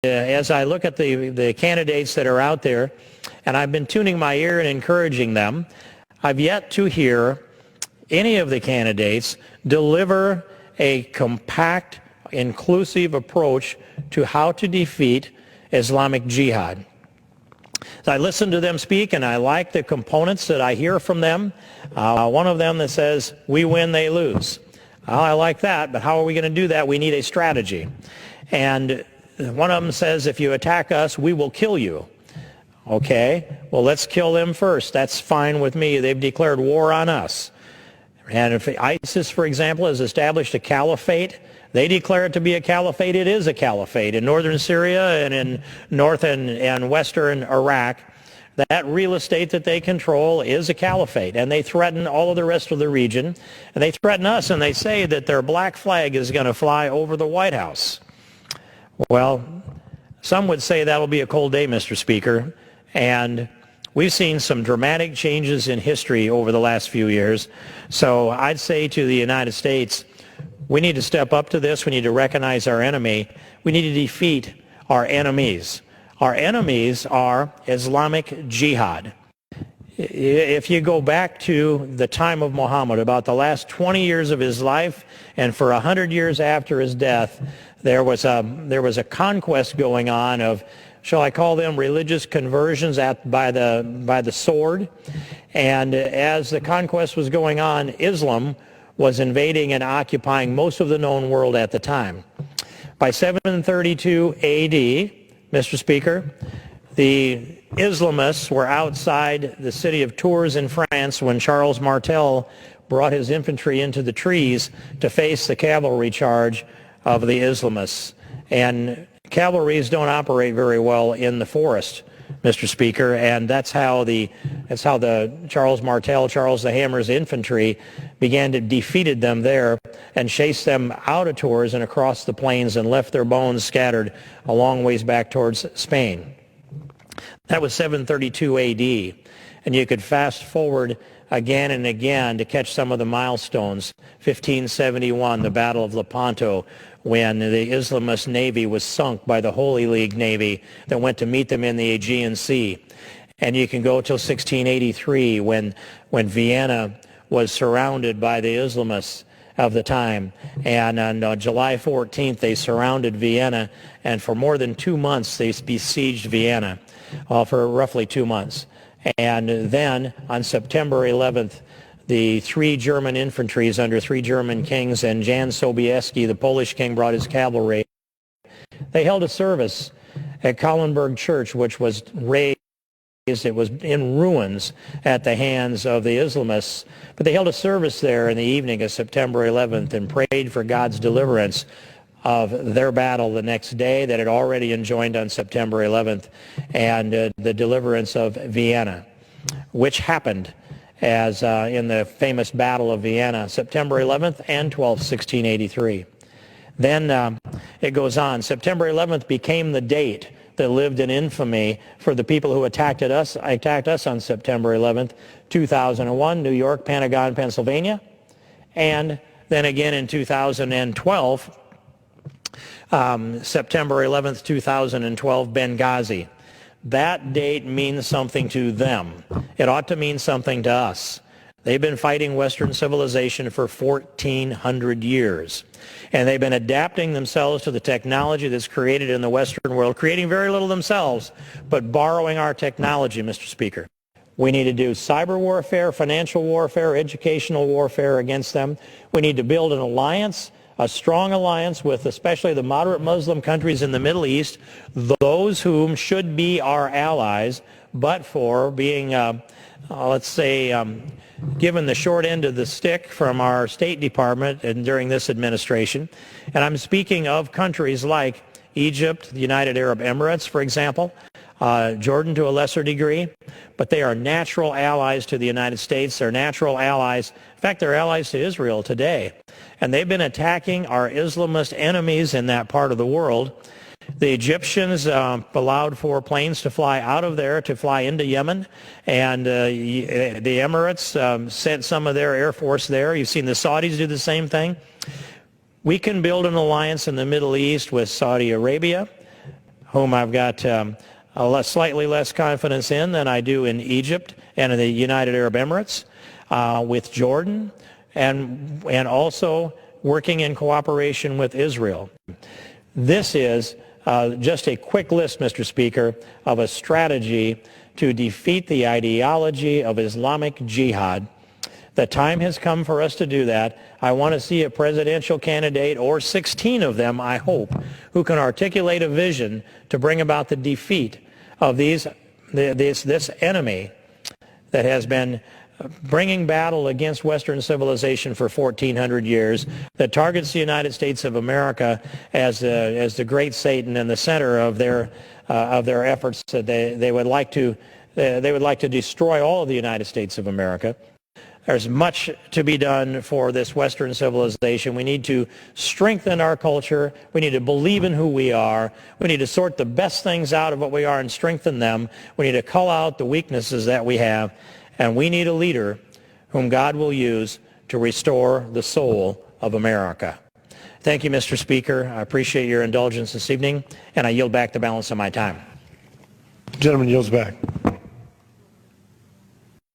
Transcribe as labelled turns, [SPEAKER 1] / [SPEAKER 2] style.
[SPEAKER 1] as I look at the candidates that are out there, and I've been tuning my ear and encouraging them, I've yet to hear any of the candidates deliver a compact, inclusive approach to how to defeat Islamic Jihad. So I listen to them speak, and I like the components that I hear from them. One of them that says, we win, they lose. Well, I like that, but how are we going to do that? We need a strategy. And one of them says, if you attack us, we will kill you. Okay, well, let's kill them first. That's fine with me. They've declared war on us. And if ISIS, for example, has established a caliphate, they declare it to be a caliphate, it is a caliphate. In northern Syria and in north and western Iraq, that real estate that they control is a caliphate. And they threaten all of the rest of the region. And they threaten us, and they say that their black flag is going to fly over the White House. Well, some would say that'll be a cold day, Mr. Speaker. And we've seen some dramatic changes in history over the last few years. So I'd say to the United States, we need to step up to this. We need to recognize our enemy. We need to defeat our enemies. Our enemies are Islamic Jihad. If you go back to the time of Muhammad, about the last 20 years of his life, and for 100 years after his death, there was a conquest going on of, shall I call them, religious conversions by the sword. And as the conquest was going on, Islam was invading and occupying most of the known world at the time. By 732 AD, Mr. Speaker, the Islamists were outside the city of Tours in France when Charles Martel brought his infantry into the trees to face the cavalry charge of the Islamists. And cavalries don't operate very well in the forest, Mr. Speaker, and that's how the Charles Martel, Charles the Hammer's infantry began to defeated them there and chased them out of Tours and across the plains and left their bones scattered a long ways back towards Spain. That was 732 AD, and you could fast forward again and again to catch some of the milestones. 1571, the Battle of Lepanto, when the Islamist navy was sunk by the Holy League Navy that went to meet them in the Aegean Sea. And you can go till 1683 when Vienna was surrounded by the Islamists of the time. And on July 14th, they surrounded Vienna, and for more than 2 months, they besieged Vienna, for roughly 2 months. And then on September 11th, the 3 German infantries under 3 German kings and Jan Sobieski, the Polish king, brought his cavalry. They held a service at Kallenberg Church, which was razed. It was in ruins at the hands of the Islamists. But they held a service there in the evening of September 11th and prayed for God's deliverance of their battle the next day that had already enjoined on September 11th, and the deliverance of Vienna, which happened as in the famous Battle of Vienna, September 11th and 12th, 1683. Then it goes on. September 11th became the date that lived in infamy for the people who attacked us on September 11th, 2001, New York, Pentagon, Pennsylvania, and then again in 2012, September 11th, 2012, Benghazi. That date means something to them. It ought to mean something to us. They've been fighting Western civilization for 1,400 years. And they've been adapting themselves to the technology that's created in the Western world, creating very little themselves, but borrowing our technology, Mr. Speaker. We need to do cyber warfare, financial warfare, educational warfare against them. We need to build an alliance, a strong alliance with especially the moderate Muslim countries in the Middle East, those whom should be our allies, but for being, let's say, given the short end of the stick from our State Department and during this administration. And I'm speaking of countries like Egypt, the United Arab Emirates, for example, Jordan to a lesser degree, but they are natural allies to the United States. They're natural allies. In fact, they're allies to Israel today. And they've been attacking our Islamist enemies in that part of the world. The Egyptians allowed for planes to fly out of there to fly into Yemen, and the Emirates sent some of their air force there. You've seen the Saudis do the same thing. We can build an alliance in the Middle East with Saudi Arabia, whom I've got slightly less confidence in than I do in Egypt and in the United Arab Emirates, with Jordan, and also working in cooperation with Israel. This is just a quick list, Mr. Speaker, of a strategy to defeat the ideology of Islamic jihad. The time has come for us to do that. I want to see a presidential candidate, or 16 of them, I hope, who can articulate a vision to bring about the defeat of this enemy that has been bringing battle against Western civilization for 1,400 years, that targets the United States of America as the great Satan and the center of their efforts. That they would like to destroy all of the United States of America. There's much to be done for this Western civilization. We need to strengthen our culture. We need to believe in who we are. We need to sort the best things out of what we are and strengthen them. We need to call out the weaknesses that we have. And we need a leader whom God will use to restore the soul of America. Thank you, Mr. Speaker. I appreciate your indulgence this evening, and I yield back the balance of my time.
[SPEAKER 2] The gentleman yields back.